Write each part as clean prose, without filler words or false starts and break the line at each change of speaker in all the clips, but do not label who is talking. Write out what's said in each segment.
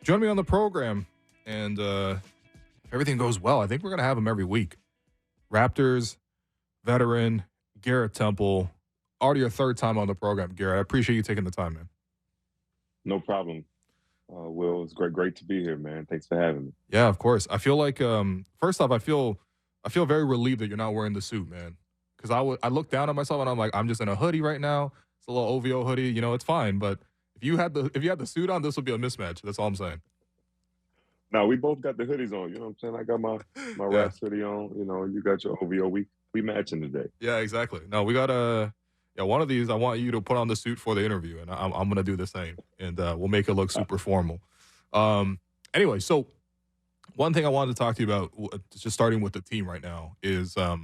join me on the program, and everything goes well. I think we're going to have him every week. Raptors veteran Garrett Temple. Already your third time on the program, Garrett. I appreciate you taking the time, man.
No problem. Will, it's great to be here, man. Thanks for having me.
Yeah, of course. I feel like first off, I feel very relieved that you're not wearing the suit, man. Because I look down at myself and I'm like, I'm just in a hoodie right now. It's a little OVO hoodie, it's fine. But if you had the suit on, this would be a mismatch. That's all I'm saying.
Now we both got the hoodies on. You know what I'm saying? I got my
Yeah,
Raps hoodie on. You got your OVO. We matching today.
yeah, exactly. No, we got one of these. I want you to put on the suit for the interview, and I'm gonna do the same, and we'll make it look
Uh,
super formal. Um, anyway, so one thing I wanted to talk to you about, just starting with the team right now, is the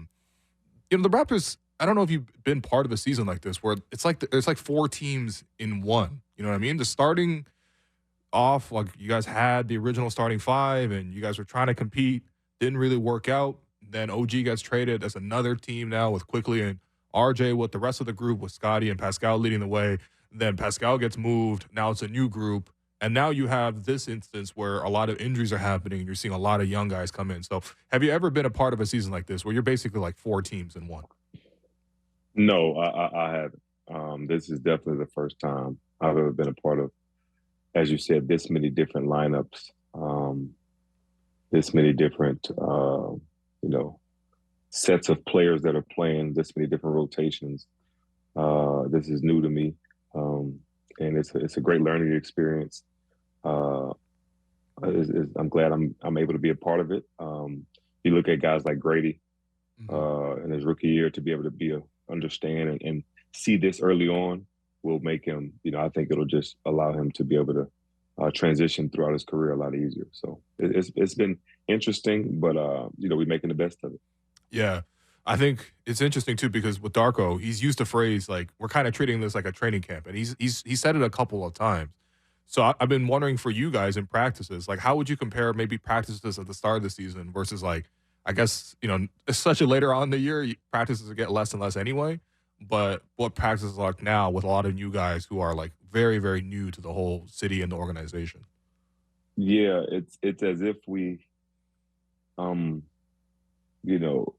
Raptors. I don't know if you've been part of a season like this where it's like four teams in one. You know what I mean? The starting off, like you guys had the original starting five, and you guys were trying to compete, didn't really work out. Then OG gets traded as another team now with Quickly and RJ with the rest of the group with Scotty and Pascal leading the way. Then Pascal gets moved. Now it's a new group. And now you have this instance where a lot of injuries are happening and you're seeing a lot of young guys come in. So have you ever been a part of a season like this where you're basically like four teams in one?
no, I haven't. This is definitely the first time I've ever been a part of, as you said, this many different lineups, this many different, sets of players that are playing, this many different rotations. This is new to me, and it's a great learning experience. Uh, I'm glad I'm able to be a part of it. You look at guys like Grady
Mm-hmm.
in his rookie year to be able to understand and see this early on will make him. I think it'll just allow him to be able to transition throughout his career a lot easier. So it's been interesting, but we're making the best of it.
Yeah. I think it's interesting too because with Darko, he's used a phrase like we're kind of treating this like a training camp, and he said it a couple of times. So I've been wondering for you guys in practices, like how would you compare maybe practices at the start of the season versus like I guess especially later on in the year, practices get less and less anyway. But what practices are like now with a lot of new guys who are like very very new to the whole city and the organization.
Yeah, it's as if um, you know,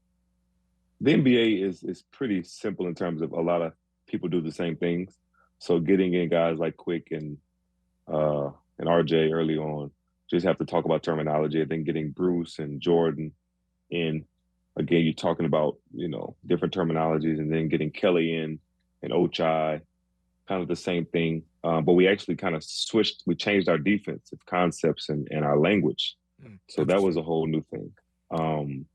the NBA is pretty simple in terms of a lot of people do the same things. So getting in guys like Quick uh, and RJ early on, just have to talk about terminology. And then getting Bruce and Jordan in, again, you're talking about different terminologies, and then getting Kelly in and Ochai, kind of the same thing. But we actually kind of switched. We changed our defensive concepts and our language. So that was
Interesting.
a whole new thing. Um,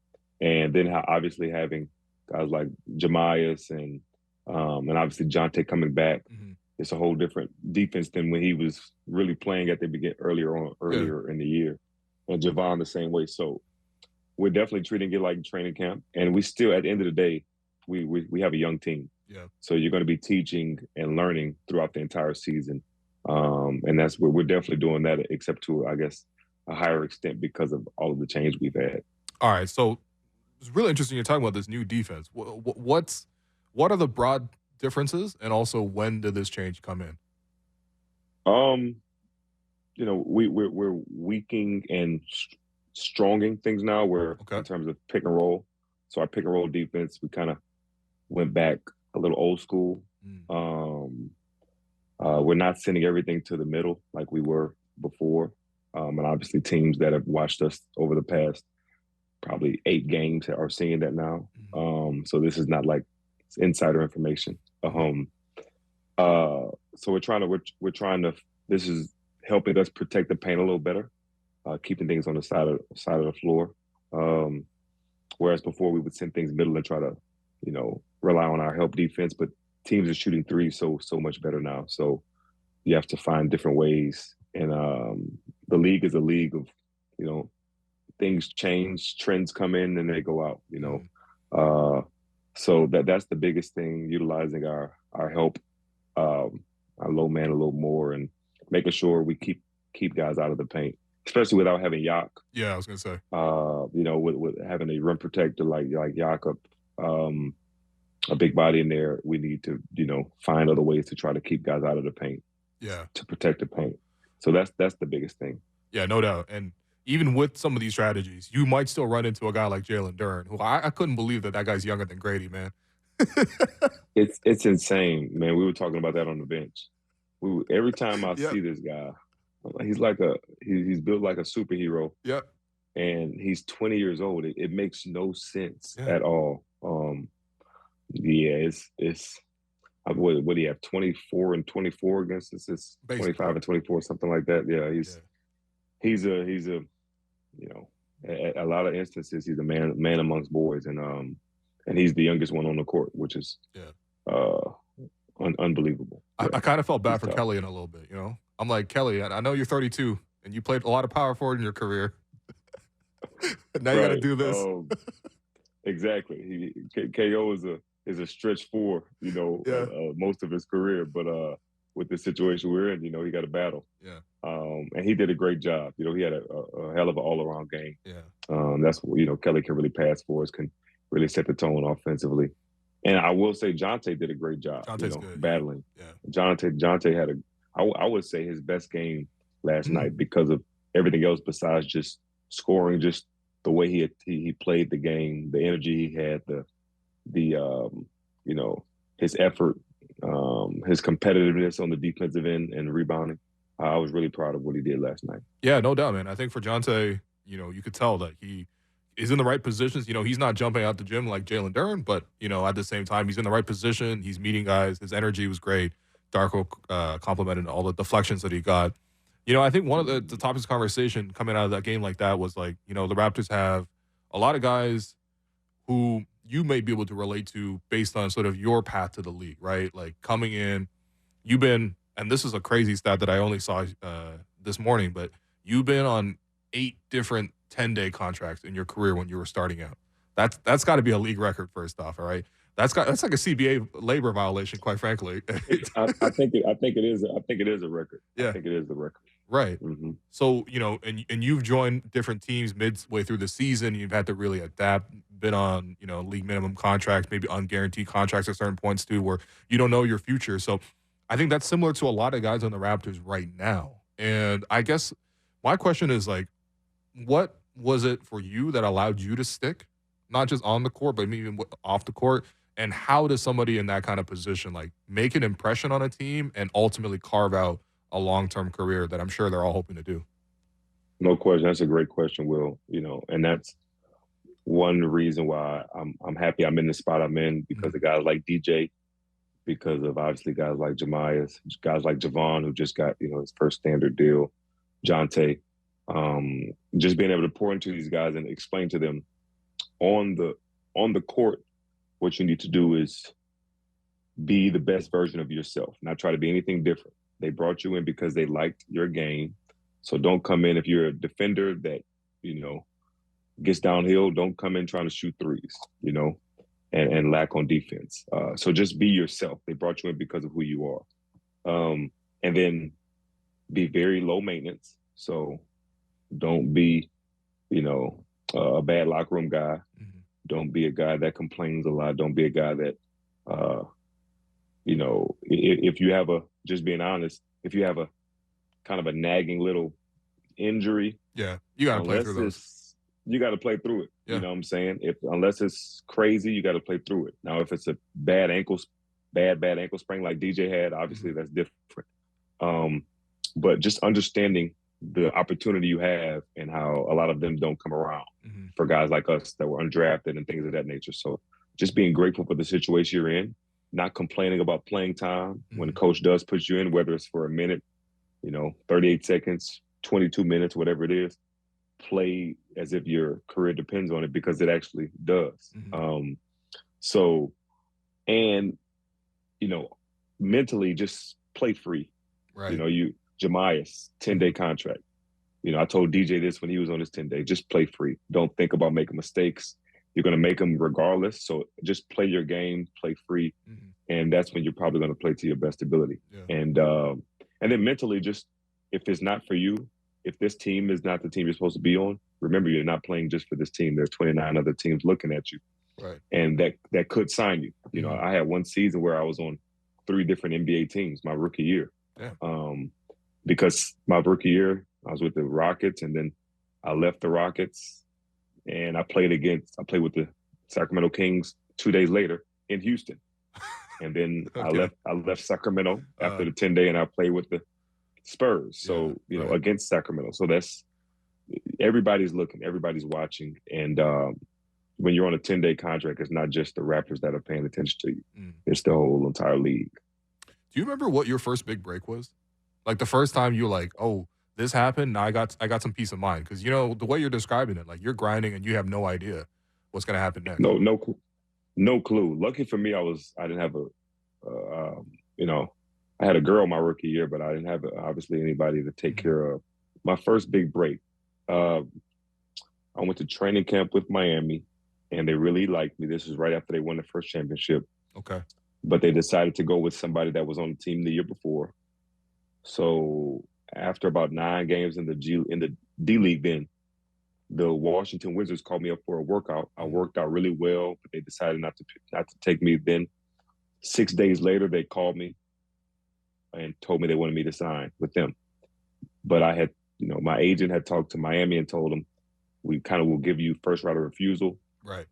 and then obviously having guys like Jemias and obviously Jonte coming back,
Hmm.
it's a whole different defense than when he was really playing at the beginning
Yeah.
earlier in the year, and Javon the same way. So we're definitely treating it like training camp, and we still at the end of the day, we have a young team,
Yeah.
so you're going to be teaching and learning throughout the entire season, and that's where we're definitely doing that, except to I guess a higher extent because of all of the change we've had.
All right. So it's really interesting you're talking about this new defense. What are the broad differences, and also when did this change come in?
Um, we're weaking and stronging things now. Where
Okay.
in terms of pick and roll, so our pick and roll defense, we kind of went back a little old school.
Mm.
Um, we're not sending everything to the middle like we were before, and obviously teams that have watched us over the past probably 8 games are seeing that now.
Hmm.
So this is not like insider information.
Hmm.
Uh, so we're trying to. This is helping us protect the paint a little better, keeping things on the side of the floor. Um, whereas before we would send things middle and try to, rely on our help defense. But teams are shooting threes so much better now. So you have to find different ways. And the league is a league of, you know, things change, trends come in, and they go out.
Mm.
Uh, so that's the biggest thing. Utilizing our help, our low man a little more, and making sure we keep guys out of the paint, especially without having Yak.
Yeah, I was gonna say.
With having a rim protector like Jakob, um, a big body in there, we need to find other ways to try to keep guys out of the paint
Yeah.
to protect the paint. So that's the biggest thing.
Yeah, no doubt. And even with some of these strategies, you might still run into a guy like Jalen Duren, who I couldn't believe that guy's younger than Grady, man.
It's insane, man. We were talking about that on the bench. Every time I
Yep.
see this guy, he's built like a superhero,
Yep.
and he's 20 years old. It makes no sense
Yeah.
at all. Yeah, it's what do you have, 24 and 24 against us? It's
Basically.
25 and 24, something like that. Yeah,
Yeah.
he's a you know, at a lot of instances he's a man amongst boys, and he's the youngest one on the court, which is
Yeah.
uh unbelievable.
I
Yeah,
kind of felt bad
he's
for
tough.
Kelly in a little bit, you know? I'm like, Kelly, I know you're 32 and you played a lot of power forward in your career. Now you got to
Right.
do this.
Exactly. KO is a stretch four,
Yeah.
most of his career, but with the situation we're in, he got to battle.
Yeah.
And he did a great job. He had a hell of an all around game.
Yeah.
That's what Kelly can really pass for us, can really set the tone offensively. And I will say Jonte did a great job,
Jonte's good.
battling.
Yeah.
Jonte had I would say his best game last night because of everything else besides just scoring, just the way he played the game, the energy he had, his effort, his competitiveness on the defensive end and rebounding. I was really proud of what he did last night.
Yeah, no doubt, man. I think for Jonte, you could tell that he is in the right positions. He's not jumping out the gym like Jalen Duren, but, at the same time, he's in the right position. He's meeting guys. His energy was great. Darko complimented all the deflections that he got. I think one of the topics of conversation coming out of that game like that was like, the Raptors have a lot of guys who you may be able to relate to based on sort of your path to the league, right? Like coming in, you've been, and this is a crazy stat that I only saw this morning, but you've been on 8 different 10-day contracts in your career when you were starting out. That's got to be a league record, first off, all right? That's like a CBA labor violation, quite frankly.
I think it is. I think it is a record.
Yeah.
I think it is the record.
Right.
Mm-hmm.
So, and you've joined different teams midway through the season. You've had to really adapt, been on, league minimum contracts, maybe unguaranteed contracts at certain points too, where you don't know your future. So I think that's similar to a lot of guys on the Raptors right now. And I guess my question is like, what was it for you that allowed you to stick, not just on the court, but maybe even off the court? And how does somebody in that kind of position like make an impression on a team and ultimately carve out a long-term career that I'm sure they're all hoping to do?
No question. That's a great question, Will. And that's one reason why I'm happy I'm in the spot I'm in, because of guys like DJ, because of obviously guys like Jemias, guys like Javon, who just got, his first standard deal, Jonte. Just being able to pour into these guys and explain to them on the court, what you need to do is be the best version of yourself, not try to be anything different. They brought you in because they liked your game. So don't come in if you're a defender that, gets downhill, don't come in trying to shoot threes, and lack on defense. So just be yourself. They brought you in because of who you are. And then be very low maintenance. So don't be, a bad locker room guy. Mm-hmm. Don't be a guy that complains a lot. Don't be a guy that, if you have just being honest, if you have a kind of a nagging little injury,
yeah, you got to play through those.
You got to play through it.
Yeah.
You know what I'm saying? Unless it's crazy, you got to play through it. Now, if it's a bad ankle sprain like DJ had, obviously that's different. But just understanding the opportunity you have and how a lot of them don't come around for guys like us that were undrafted and things of that nature. So just being grateful for the situation you're in, not complaining about playing time when the coach does put you in, whether it's for a minute, 38 seconds, 22 minutes, whatever it is, play as if your career depends on it, because it actually does. Mentally just play free.
Right.
Jemias, 10-day contract. I told DJ this when he was on his 10-day, just play free. Don't think about making mistakes. You're going to make them regardless. So just play your game, play free. And that's when you're probably going to play to your best ability. Yeah. And then mentally, just if it's not for you, if this team is not the team you're supposed to be on, remember, you're not playing just for this team. There's 29 other teams looking at you.
Right.
And that could sign you. I had one season where I was on 3 different NBA teams my rookie year.
Yeah.
Because my rookie year, I was with the Rockets, and then I left the Rockets, and I played with the Sacramento Kings 2 days later in Houston. And then
Okay.
I left Sacramento after the 10-day, and I played with the Spurs. So, against Sacramento. So everybody's looking, everybody's watching. And when you're on a 10-day contract, it's not just the Raptors that are paying attention to you. It's the whole entire league.
Do you remember what your first big break was? Like the first time you were like, oh, this happened, now I got some peace of mind. Because, the way you're describing it, like you're grinding and you have no idea what's going to happen next.
No clue. Lucky for me, I didn't have I had a girl my rookie year, but I didn't have obviously anybody to take care of. My first big break, I went to training camp with Miami, and they really liked me. This was right after they won the first championship.
Okay.
But they decided to go with somebody that was on the team the year before. So after about 9 games in the D League, then the Washington Wizards called me up for a workout. I worked out really well, but they decided not to take me. Then 6 days later, they called me and told me they wanted me to sign with them. But I had, my agent had talked to Miami and told them we kind of will give you first right of refusal.
Right.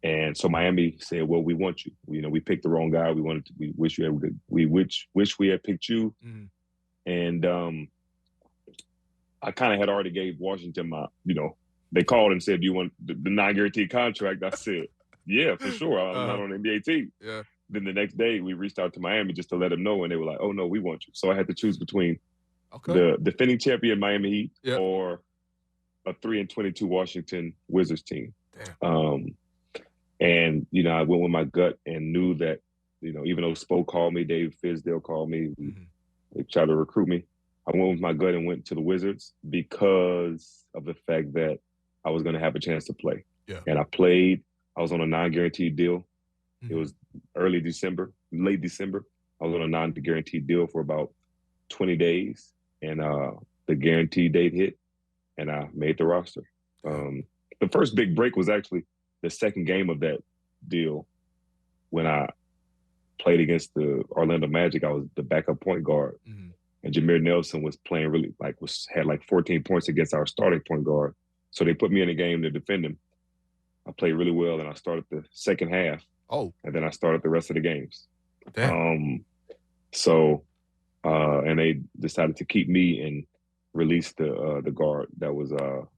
And so Miami said, "Well, we want you. We picked the wrong guy. We wish we had picked you." And I kind of had already gave Washington my, they called and said, "Do you want the non-guaranteed contract?" I said, "Yeah, for sure. I'm not on the NBA team."
Yeah.
Then the next day we reached out to Miami just to let them know, and they were like, "Oh no, we want you." So I had to choose between the defending champion Miami Heat or a 3-22 Washington Wizards team.
Damn.
And I went with my gut and knew that, even though Spo called me, Dave Fizdale called me, they tried to recruit me. I went with my gut and went to the Wizards because of the fact that I was going to have a chance to play.
Yeah.
And I played. I was on a non-guaranteed deal. It was late December. I was on a non-guaranteed deal for about 20 days. And the guaranteed date hit, and I made the roster. The first big break was actually the second game of that deal when I played against the Orlando Magic. I was the backup point guard. And Jameer Nelson was playing really had 14 points against our starting point guard. So they put me in a game to defend him. I played really well, and I started the second half.
Oh.
And then I started the rest of the games.
Damn.
And they decided to keep me and release the guard that was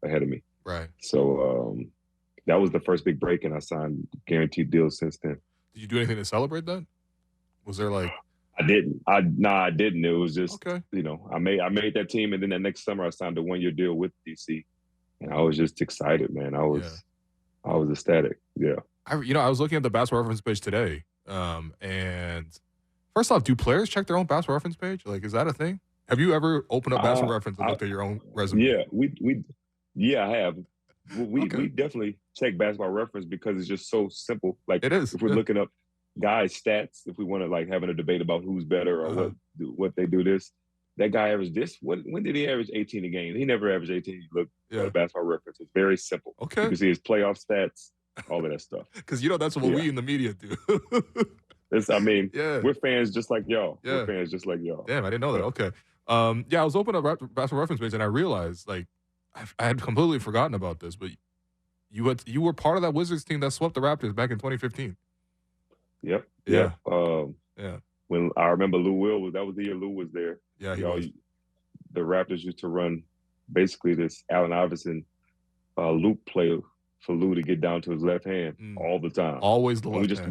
ahead of me.
Right.
So that was the first big break, and I signed guaranteed deals since then.
Did you do anything to celebrate that? Was there like?
I didn't. I didn't. It was just,
okay.
I made that team, and then that next summer I signed a 1-year deal with DC, and I was just excited, man. I was ecstatic. Yeah.
I was looking at the basketball reference page today, and first off, do players check their own basketball reference page? Like, is that a thing? Have you ever opened up basketball reference and looked at your own resume?
Yeah, I have. We definitely check basketball reference because it's just so simple. Like,
it is.
If we're looking up guys' stats, if we want to having a debate about who's better or what they do this, that guy averaged this. When did he average 18 a game? He never averaged 18. You look at basketball reference. It's very simple.
Okay.
You can see his playoff stats, all of that stuff.
Because that's what we in the media do.
We're fans just like y'all.
Yeah.
We're fans just like y'all.
Damn, I didn't know that. Okay. I was opening up basketball reference page and I realized I had completely forgotten about this, but you were part of that Wizards team that swept the Raptors back in 2015.
Yep.
Yeah.
When I remember Lou Will, that was the year Lou was there.
Yeah,
the Raptors used to run basically this Allen Iverson loop play for Lou to get down to his left hand all the time.
Always the left hand.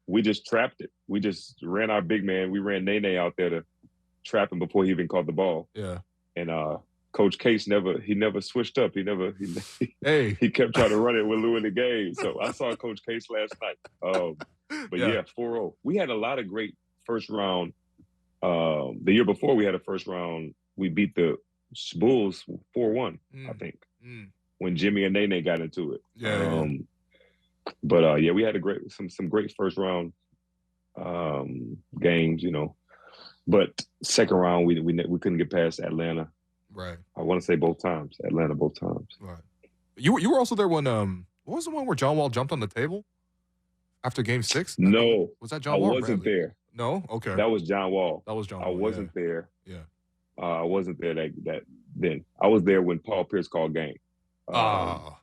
We just trapped it. We just ran our big man. We ran Nene out there to trap him before he even caught the ball.
Yeah.
And Coach Case never switched up. He kept trying to run it with Lou in the game. So I saw Coach Case last night. But 4-0. We had a lot of great first round. The year before we had a first round. We beat the Bulls 4-1, I think, when Jimmy and Nene got into it.
Yeah.
But we had some great first round games, But second round we couldn't get past Atlanta.
Right.
I want to say Atlanta both times.
Right. You were also there when what was the one where John Wall jumped on the table after Game 6?
No.
Was that John Wall?
I wasn't there.
No? Okay.
That was John Wall.
That was John
Wall. I wasn't there.
Yeah.
I wasn't there then. I was there when Paul Pierce called game.
Oh.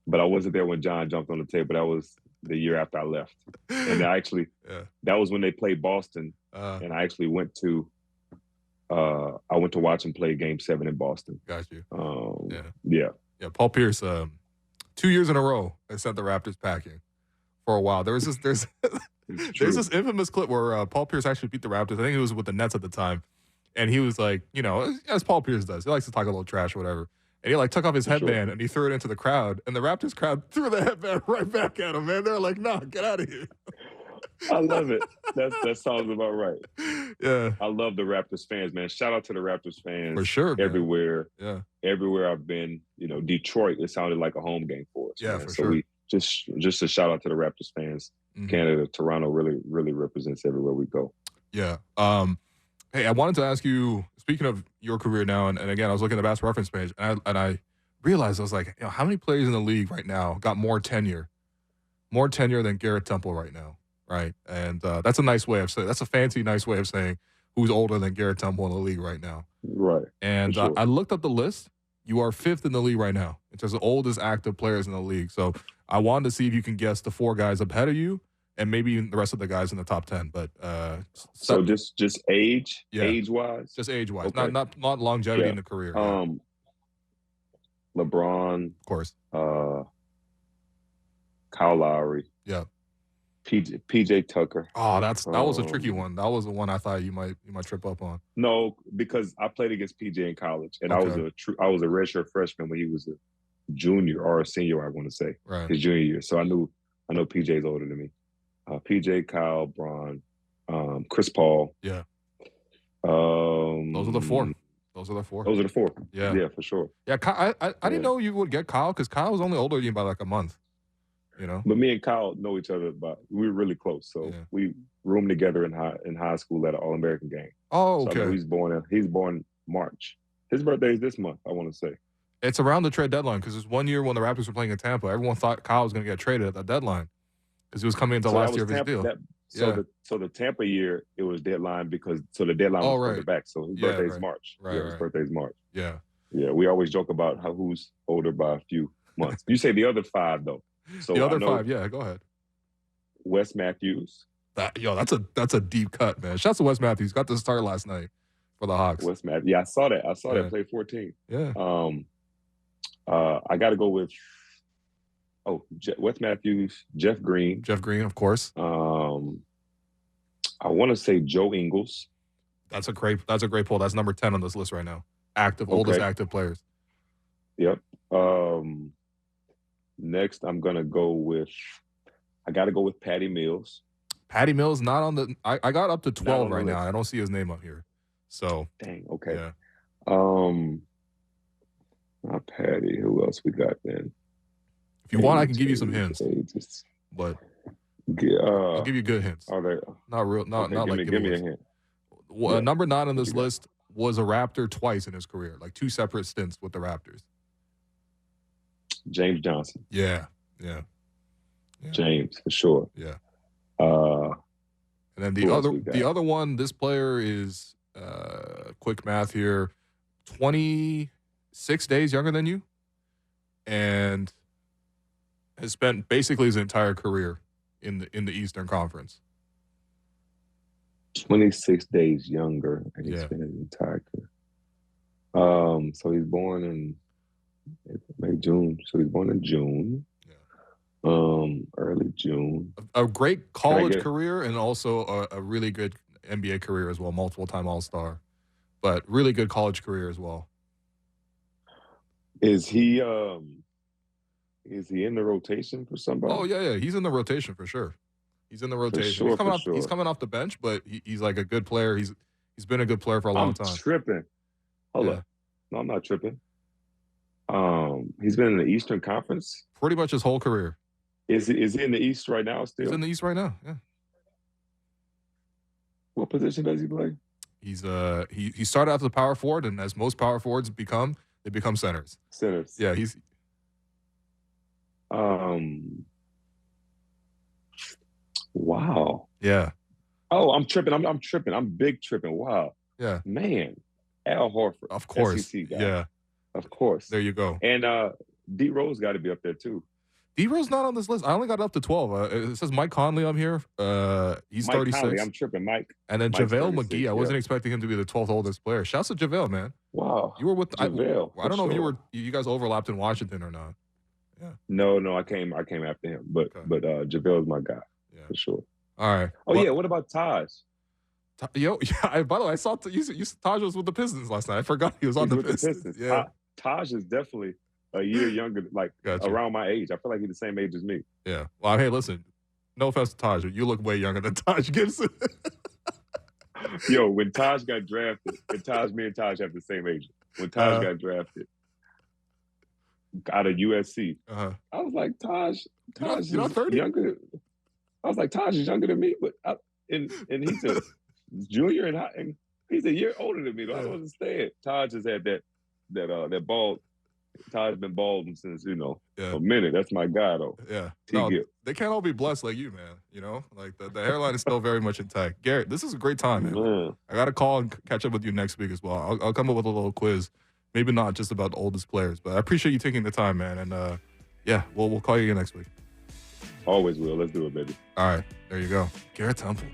But I wasn't there when John jumped on the table. That was the year after I left. And that was when they played Boston. And I actually went to watch him play Game 7 in Boston.
Got you.
Yeah.
Paul Pierce, 2 years in a row, they sent the Raptors packing for a while. There's this infamous clip where Paul Pierce actually beat the Raptors. I think it was with the Nets at the time. And he was like, as Paul Pierce does, he likes to talk a little trash or whatever. And he took off his headband and he threw it into the crowd. And the Raptors crowd threw the headband right back at him, man. They're like, "No, get out of here."
I love it. That sounds about right.
Yeah.
I love the Raptors fans, man. Shout out to the Raptors fans.
For sure, man.
Everywhere.
Yeah.
Everywhere I've been, Detroit, it sounded like a home game for us.
Yeah,
man.
for
so
sure.
We just a shout out to the Raptors fans. Mm-hmm. Canada, Toronto really, really represents everywhere we go.
Yeah. Hey, I wanted to ask you, speaking of your career now, and again, I was looking at the Basketball Reference page, and I realized, I was like, how many players in the league right now got more tenure than Garrett Temple right now, right? And that's a nice way of saying, that's a fancy, nice way of saying who's older than Garrett Temple in the league right now.
Right.
And
sure.
I looked up the list. You are 5th in the league right now in terms of oldest active players in the league. So I wanted to see if you can guess the 4 guys ahead of you, and maybe the rest of the guys in the top 10. But
so just age, age-wise?
Just age-wise,
okay.
not longevity in the career.
LeBron.
Of course.
Kyle Lowry.
Yeah.
PJ Tucker.
Oh, that was a tricky one. That was the one I thought you might trip up on.
No, because I played against PJ in college, and I was a redshirt freshman when he was a junior or a senior, I want to say, his junior year. So I know PJ's older than me. PJ, Kyle, Bron, Chris Paul.
Yeah. Those are the 4. Those are the 4. Yeah,
for sure.
Yeah, I didn't know you would get Kyle because Kyle was only older than you by like a month.
But me and Kyle know each other, but we were really close. So we roomed together in high school at an All-American game.
Oh, okay.
So he's born March. His birthday is this month, I want to say.
It's around the trade deadline because there's one year when the Raptors were playing in Tampa. Everyone thought Kyle was going to get traded at that deadline because he was coming into the last year of his deal.
So the Tampa year, it was deadline because the deadline was further back. So his birthday is March. His birthday is March.
Yeah.
Yeah, we always joke about who's older by a few months. You say the other 5 though. So
the other 5, go ahead.
Wes Matthews.
That's a deep cut, man. Shouts to Wes Matthews. Got the start last night for the Hawks.
Wes Matthews. Yeah, I saw that. Played 14.
Yeah.
I got to go with Wes Matthews, Jeff Green.
Jeff Green, of course.
I want to say Joe Ingles.
That's a great pull. That's number 10 on this list right now. Oldest active players.
Yep. Next, I'm gonna go with. I got to go with Patty Mills.
Patty Mills not on the. I got up to 12 right now. I don't see his name up here. So
dang. Okay.
Yeah.
Not Patty. Who else we got then?
If you want, I can give you some hints. But I'll give you good hints.
Are they
not real? Not
give me a hint.
Well, number 9 on this list was a Raptor twice in his career, like 2 separate stints with the Raptors.
James Johnson.
Yeah.
James, for sure.
Yeah.
And
then the other one, this player is quick math here, 26 days younger than you, and has spent basically his entire career in the Eastern Conference.
26 days younger, and he's spent his entire career. So he's born in May, June. So he's born in June. Early June.
A great college career and also a really good NBA career as well. Multiple-time All-Star, but really good college career as well.
Is he in the rotation for somebody?
Oh yeah. He's in the rotation for sure. He's in the rotation. He's coming off the bench, but he's like a good player. He's been a good player for a long time.
I'm tripping. Hold up. No, I'm not tripping. He's been in the Eastern Conference
pretty much his whole career.
Is he in the East right now still?
He's in the East right now, yeah.
What position does he play?
He's he started out as a power forward, and as most power forwards become centers.
Centers.
Yeah, he's
wow.
Yeah.
Oh, I'm tripping. I'm tripping. I'm big tripping. Wow.
Yeah.
Man. Al Horford,
Of course.
SEC guy,
Yeah.
of course.
There you go.
And D Rose got to be up there too.
D-Rose not on this list. I only got up to 12. It says Mike Conley on here. He's
Mike
36.
Conley, I'm tripping.
And then
Mike's
JaVale
36,
McGee. I wasn't expecting him to be the 12th oldest player. Shouts to JaVale, man.
Wow.
You were with
JaVale.
I don't know if you guys overlapped in Washington or not. Yeah.
No, I came after him. But JaVale's my guy.
Yeah.
For sure.
All right.
Oh, yeah. What about Taj?
Yo, yeah. By the way, I saw Taj was with the Pistons last night. I forgot he was on the Pistons. Yeah.
Taj is definitely a year younger, around my age. I feel like he's the same age as me.
Yeah. Well, hey, listen. No offense to Taj, but you look way younger than Taj Gibson.
Yo, when Taj got drafted, me and Taj have the same age. When Taj got drafted out of USC, I was like, Taj
you're not 30?
Younger. I was like, Taj is younger than me, but and he's a junior and he's a year older than me. Though. I don't understand. Taj has had that bald. Taj's been balding since a minute. That's my guy though.
Yeah, no, they can't all be blessed like you, man. Like the hairline is still very much intact. Garrett, this is a great time, man. I got to call and catch up with you next week as well. I'll come up with a little quiz, maybe not just about the oldest players, but I appreciate you taking the time, man. And yeah, we'll call you again next week.
Always will. Let's do it, baby.
All right, there you go, Garrett Temple.